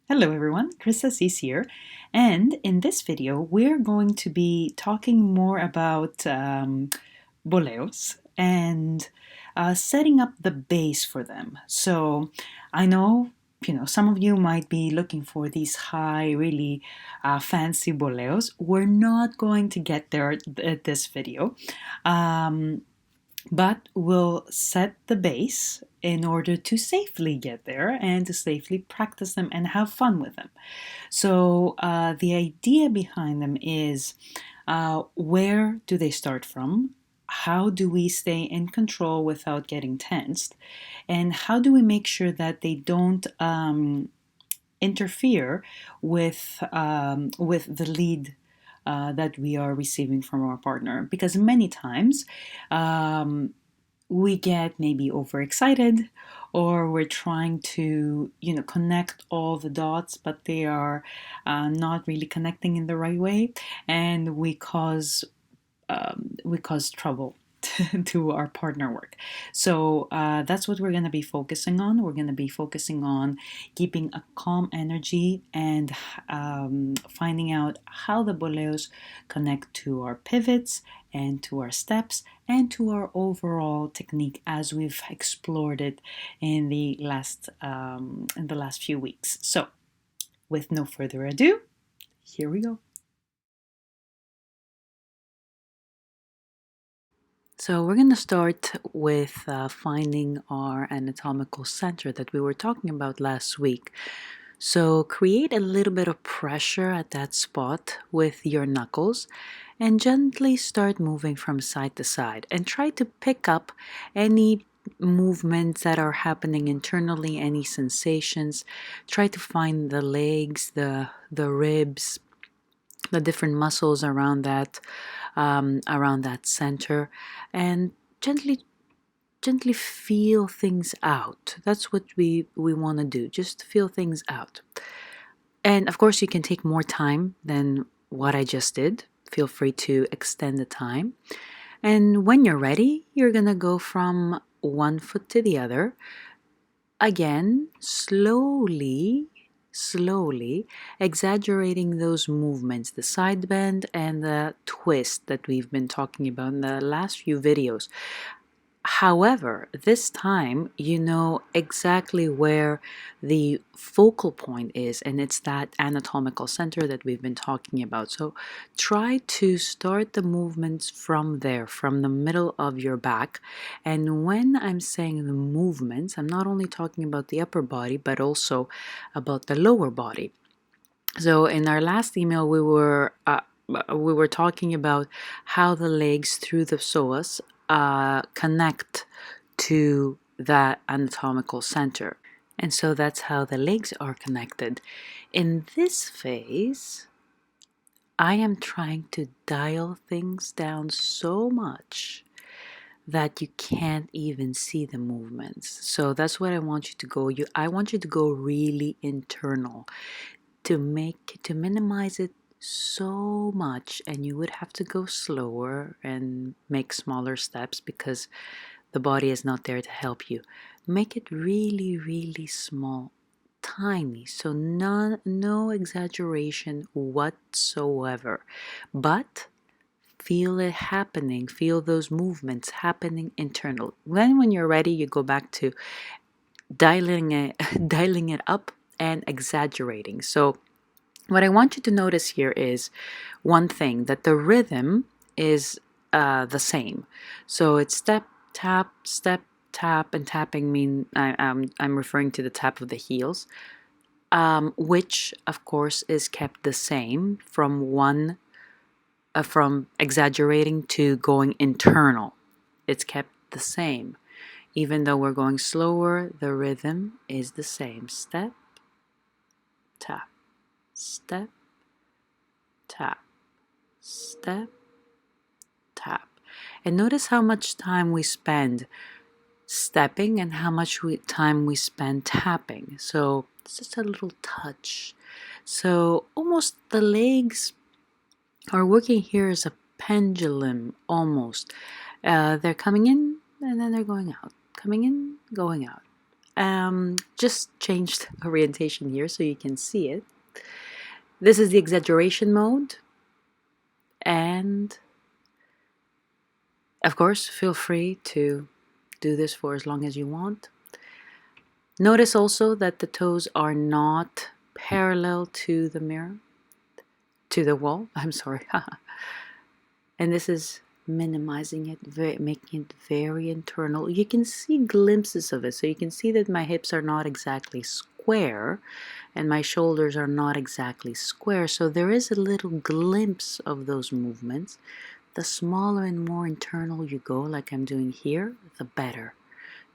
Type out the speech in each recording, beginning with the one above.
Hello everyone, Chris here, and in this video we're going to be talking more about boleos and setting up the base for them. So I know some of you might be looking for these high, really fancy boleos. We're not going to get there at this video. Um, but we'll set the base in order to safely get there and to safely practice them and have fun with them. So the idea behind them is where do they start from? How do we stay in control without getting tensed? And how do we make sure that they don't interfere with the lead that we are receiving from our partner? Because many times we get maybe overexcited, or we're trying to connect all the dots, but they are not really connecting in the right way, and we cause trouble to our partner work. So that's what we're going to be focusing on. We're going to be focusing on keeping a calm energy and finding out how the boleos connect to our pivots and to our steps and to our overall technique as we've explored it in the last few weeks. So with no further ado, here we go. So we're going to start with finding our anatomical center that we were talking about last week. So create a little bit of pressure at that spot with your knuckles and gently start moving from side to side, and try to pick up any movements that are happening internally, any sensations. Try to find the legs, the ribs, the different muscles around that center, and gently feel things out. That's what we want to do. Just feel things out. And of course, you can take more time than what I just did. Feel free to extend the time. And when you're ready, you're gonna go from one foot to the other. Again, slowly exaggerating those movements, the side bend and the twist that we've been talking about in the last few videos. However, this time you know exactly where the focal point is, and it's that anatomical center that we've been talking about. So try to start the movements from there, from the middle of your back. And when I'm saying the movements, I'm not only talking about the upper body, but also about the lower body. So in our last email, we were talking about how the legs through the psoas connect to that anatomical center. And so that's how the legs are connected. In this phase, I am trying to dial things down so much that you can't even see the movements. So that's what I want you to go. I want you to go really internal to minimize it so much, and you would have to go slower and make smaller steps because the body is not there to help you. Make it really small, tiny, so no exaggeration whatsoever, but feel it happening, feel those movements happening internal. Then when you're ready, you go back to dialing it up and exaggerating. So what I want you to notice here is one thing, that the rhythm is the same. So it's step, tap, and tapping I'm referring to the tap of the heels, which of course is kept the same from from exaggerating to going internal. It's kept the same. Even though we're going slower, the rhythm is the same. Step, tap, step, tap, step, tap. And notice how much time we spend stepping and how much time we spend tapping. So it's just a little touch. So almost the legs are working here as a pendulum almost. They're coming in and then they're going out. Coming in, going out. just changed orientation here so you can see it. This is the exaggeration mode, and of course feel free to do this for as long as you want. Notice also that the toes are not parallel to the mirror, to the wall, I'm sorry. And this is minimizing it, making it very internal. You can see glimpses of it, so you can see that my hips are not exactly square and my shoulders are not exactly square, so there is a little glimpse of those movements. The smaller and more internal you go, like I'm doing here, the better.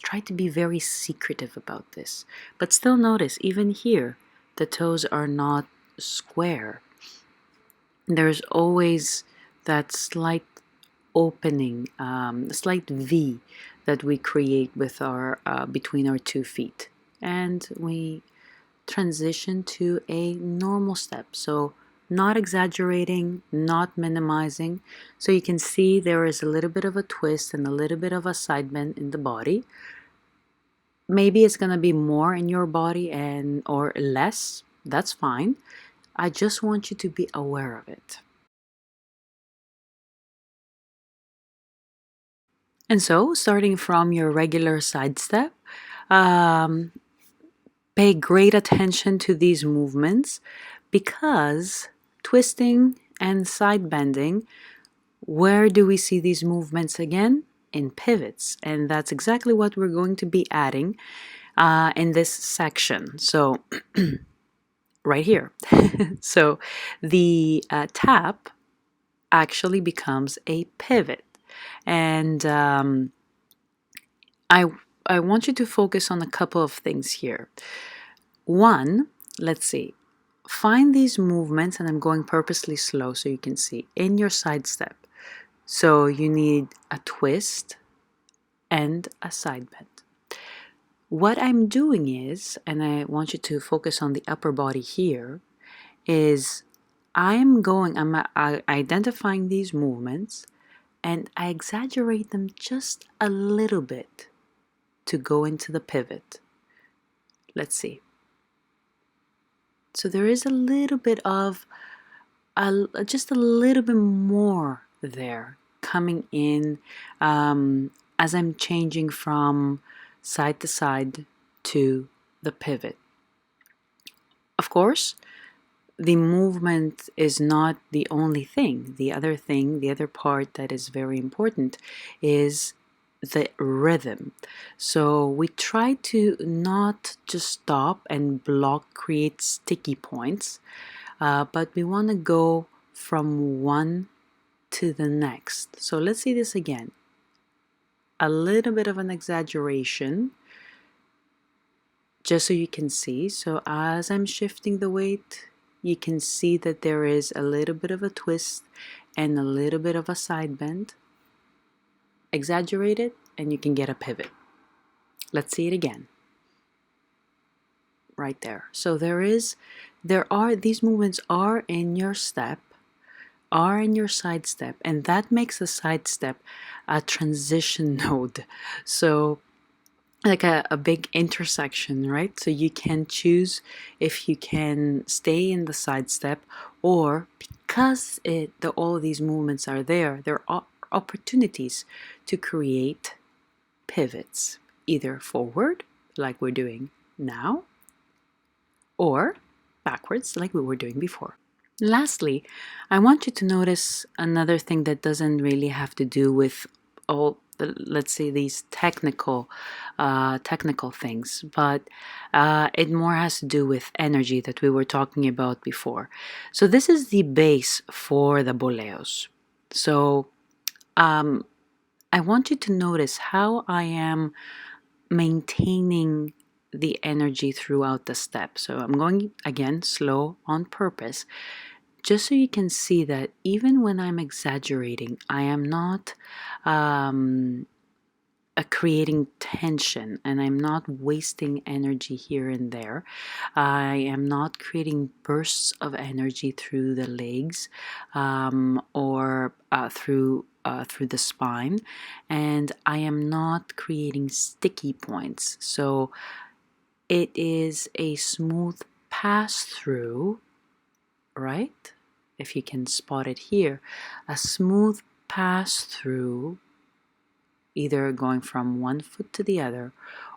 Try to be very secretive about this, but still notice, even here, the toes are not square. There's always that slight opening, slight V that we create with our between our 2 feet, and we transition to a normal step. So not exaggerating, not minimizing. So you can see there is a little bit of a twist and a little bit of a side bend in the body. Maybe it's going to be more in your body and or less. That's fine. I just want you to be aware of it. And so, starting from your regular side step, um, pay great attention to these movements, because twisting and side bending, where do we see these movements again? In pivots. And that's exactly what we're going to be adding in this section. So, right here. So, the tap actually becomes a pivot. And I want you to focus on a couple of things here. One, let's see, find these movements, and I'm going purposely slow so you can see, in your side step. So you need a twist and a side bend. What I'm doing is, and I want you to focus on the upper body here, is I'm identifying these movements and I exaggerate them just a little bit to go into the pivot. Let's see. So there is a little bit of, just a little bit more there coming in as I'm changing from side to side to the pivot. Of course, the movement is not the only thing. The other part that is very important is the rhythm. So we try to not just stop and block, create sticky points, but we want to go from one to the next. So let's see this again. A little bit of an exaggeration, just so you can see. So as I'm shifting the weight, you can see that there is a little bit of a twist and a little bit of a side bend. Exaggerate it and you can get a pivot. Let's see it again. Right there. So these movements are in your step, are in your side step, and that makes a side step a transition node. So like a big intersection, right? So you can choose if you can stay in the side step, or because all of these movements are there are opportunities to create pivots, either forward like we're doing now, or backwards like we were doing before. Lastly, I want you to notice another thing that doesn't really have to do with all, let's say, these technical things, but it more has to do with energy that we were talking about before. So this is the base for the boleos. So I want you to notice how I am maintaining the energy throughout the step. So I'm going again slow on purpose, just so you can see that even when I'm exaggerating, I am not creating tension, and I'm not wasting energy here and there. I am not creating bursts of energy through the legs or through the spine, and I am not creating sticky points. So it is a smooth pass through, right? If you can spot it here, a smooth pass through, either going from one foot to the other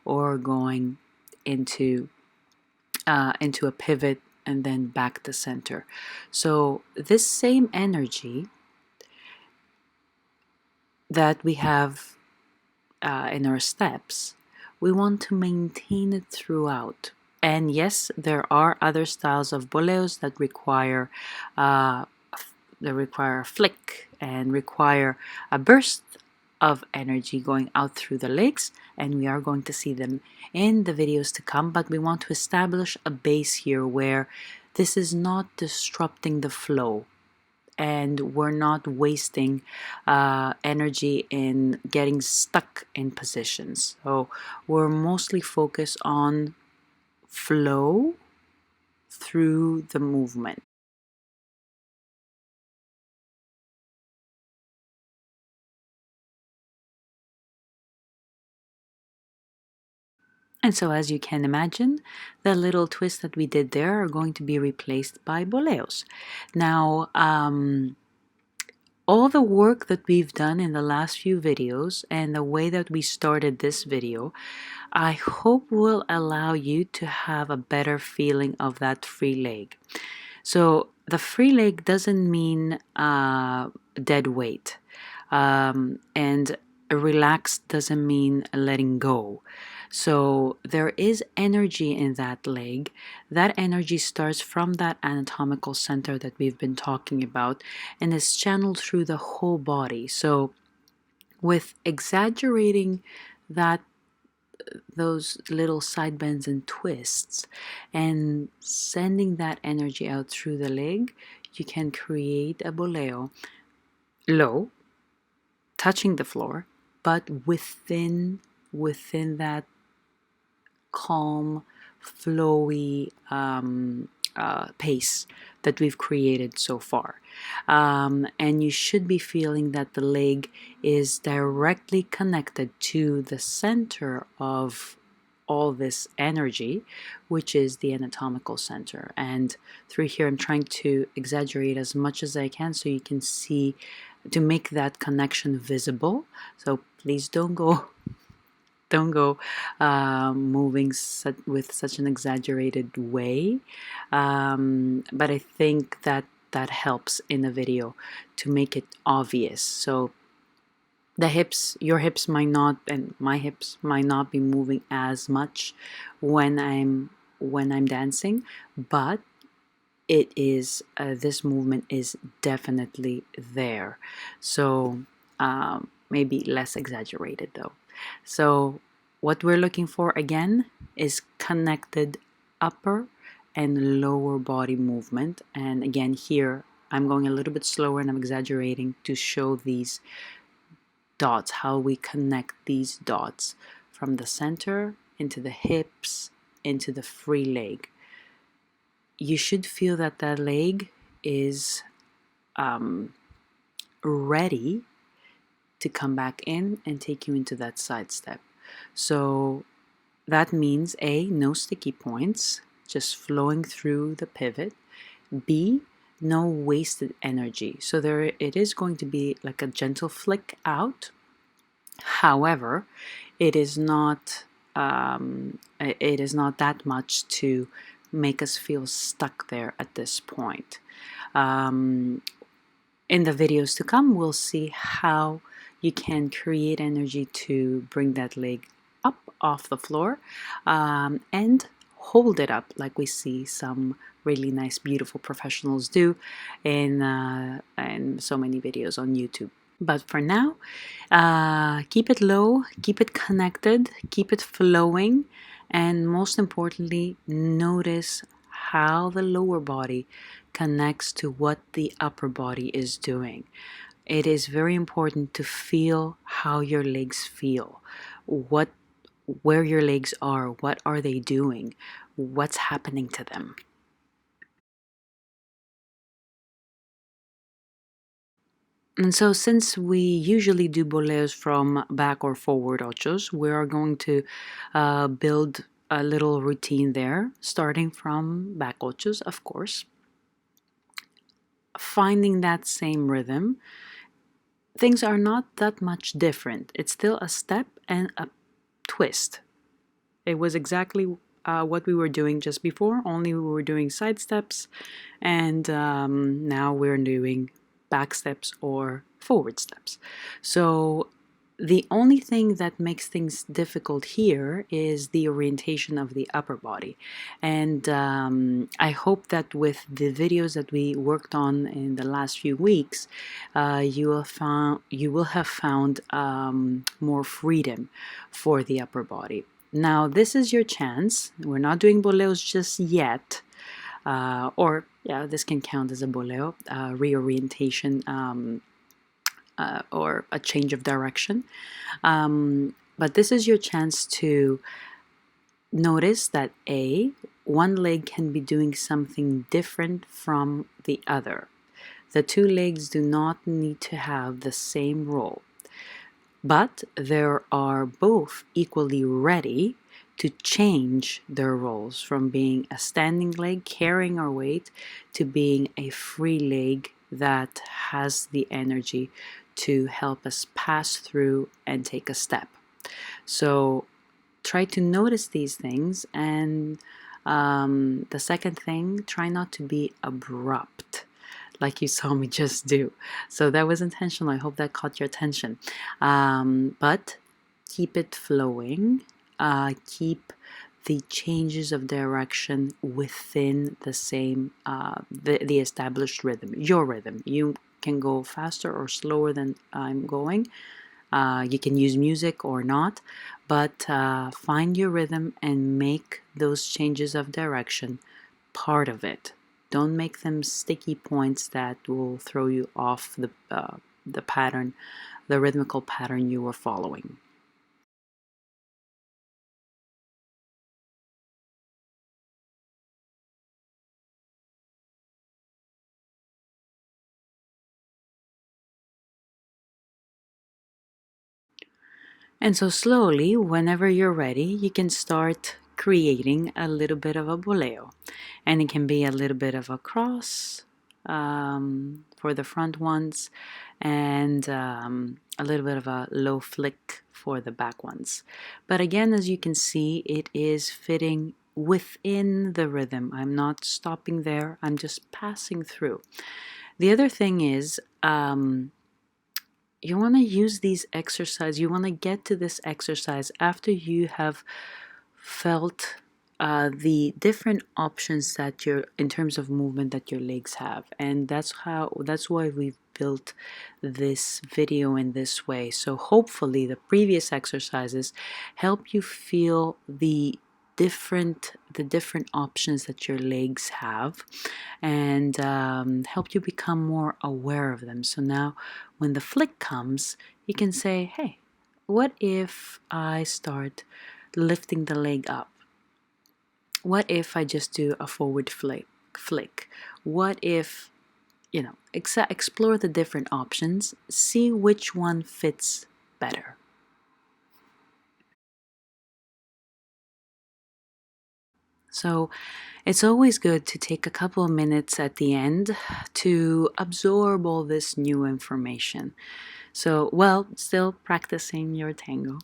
or going into a pivot and then back to center. So this same energy that we have in our steps, we want to maintain it throughout. And yes, there are other styles of boleos that require a flick and require a burst of energy going out through the legs, and we are going to see them in the videos to come, but we want to establish a base here where this is not disrupting the flow and we're not wasting energy in getting stuck in positions. So we're mostly focused on flow through the movement. And so, as you can imagine, the little twists that we did there are going to be replaced by boleos. Now, all the work that we've done in the last few videos and the way that we started this video, I hope will allow you to have a better feeling of that free leg. So the free leg doesn't mean dead weight, and relaxed doesn't mean letting go. So there is energy in that leg. That energy starts from that anatomical center that we've been talking about and is channeled through the whole body. So with exaggerating that those little side bends and twists and sending that energy out through the leg, you can create a boleo low, touching the floor, but within that calm, flowy pace that we've created so far. And you should be feeling that the leg is directly connected to the center of all this energy, which is the anatomical center. And through here, I'm trying to exaggerate as much as I can so you can see, to make that connection visible. So please don't go moving with such an exaggerated way, but I think that helps in the video to make it obvious. So the hips, your hips might not, and my hips might not be moving as much when I'm dancing, but it is this movement is definitely there. So maybe less exaggerated though. So what we're looking for again is connected upper and lower body movement. And again, here I'm going a little bit slower and I'm exaggerating to show these dots, how we connect these dots from the center into the hips, into the free leg. You should feel that that leg is ready to come back in and take you into that side step. So that means A, no sticky points, just flowing through the pivot. B, no wasted energy. So there it is going to be like a gentle flick out. However, it is not that much to make us feel stuck there at this point. In the videos to come, we'll see how you can create energy to bring that leg up off the floor and hold it up like we see some really nice, beautiful professionals do in so many videos on YouTube. But for now, keep it low, keep it connected, keep it flowing, and most importantly, notice how the lower body connects to what the upper body is doing. It is very important to feel how your legs feel, where your legs are, what are they doing, what's happening to them. And so since we usually do boleos from back or forward ochos, we are going to build a little routine there, starting from back ochos, of course, finding that same rhythm. Things are not that much different. It's still a step and a twist. It was exactly what we were doing just before, only we were doing side steps, and now we're doing back steps or forward steps. So the only thing that makes things difficult here is the orientation of the upper body. And I hope that with the videos that we worked on in the last few weeks, you will have found more freedom for the upper body. Now, this is your chance. We're not doing boleos just yet. Or, yeah, this can count as a boleo, reorientation, or a change of direction. But this is your chance to notice that one leg can be doing something different from the other. The two legs do not need to have the same role, but they are both equally ready to change their roles from being a standing leg carrying our weight to being a free leg that has the energy to help us pass through and take a step. So try to notice these things, and the second thing, try not to be abrupt like you saw me just do. So that was intentional. I hope that caught your attention. But keep it flowing. Keep the changes of direction within the same, the established rhythm, your rhythm. You can go faster or slower than I'm going. You can use music or not, but find your rhythm and make those changes of direction part of it. Don't make them sticky points that will throw you off the pattern, the rhythmical pattern you were following. And so slowly, whenever you're ready, you can start creating a little bit of a boleo. And it can be a little bit of a cross for the front ones, and a little bit of a low flick for the back ones. But again, as you can see, it is fitting within the rhythm. I'm not stopping there, I'm just passing through. The other thing is, you want to use these exercises, you want to get to this exercise after you have felt the different options that you're in terms of movement that your legs have, and that's why we've built this video in this way. So hopefully the previous exercises help you feel the different options that your legs have, and help you become more aware of them. So now when the flick comes, you can say, hey, what if I start lifting the leg up? What if I just do a forward flick? What if, explore the different options, see which one fits better. So it's always good to take a couple of minutes at the end to absorb all this new information. So, well, still practicing your tango.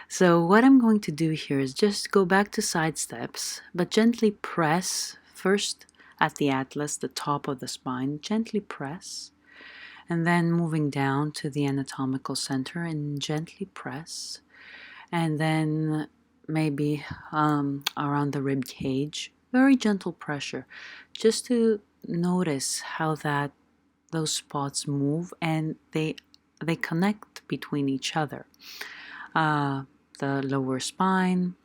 So what I'm going to do here is just go back to side steps, but gently press first at the atlas, the top of the spine, gently press, and then moving down to the anatomical center and gently press, and then maybe around the rib cage, very gentle pressure, just to notice how those spots move and they connect between each other. The lower spine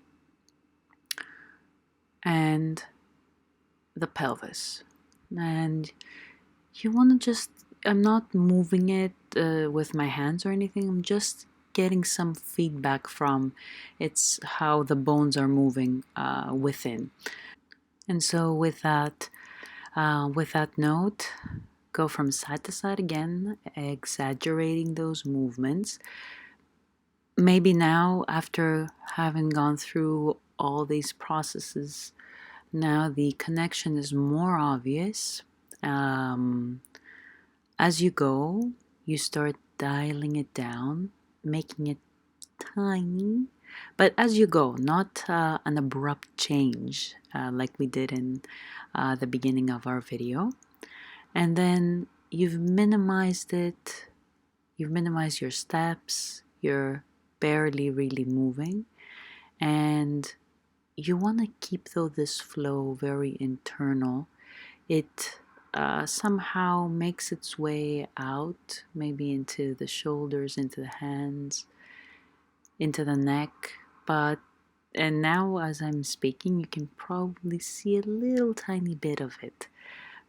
and the pelvis. And you want to just, I'm not moving it with my hands or anything, I'm just getting some feedback from it's how the bones are moving within. And so with that note, go from side to side again, exaggerating those movements. Maybe now, after having gone through all these processes. Now the connection is more obvious. As you go, you start dialing it down, making it tiny, but as you go, not an abrupt change like we did in the beginning of our video. And then you've minimized it, you've minimized your steps, you're barely really moving, and you want to keep though this flow very internal. It somehow makes its way out, maybe into the shoulders, into the hands, into the neck. And now as I'm speaking, you can probably see a little tiny bit of it.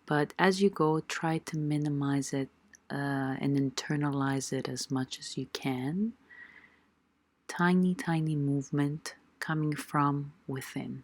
But as you go, try to minimize it and internalize it as much as you can. Tiny, tiny movement coming from within.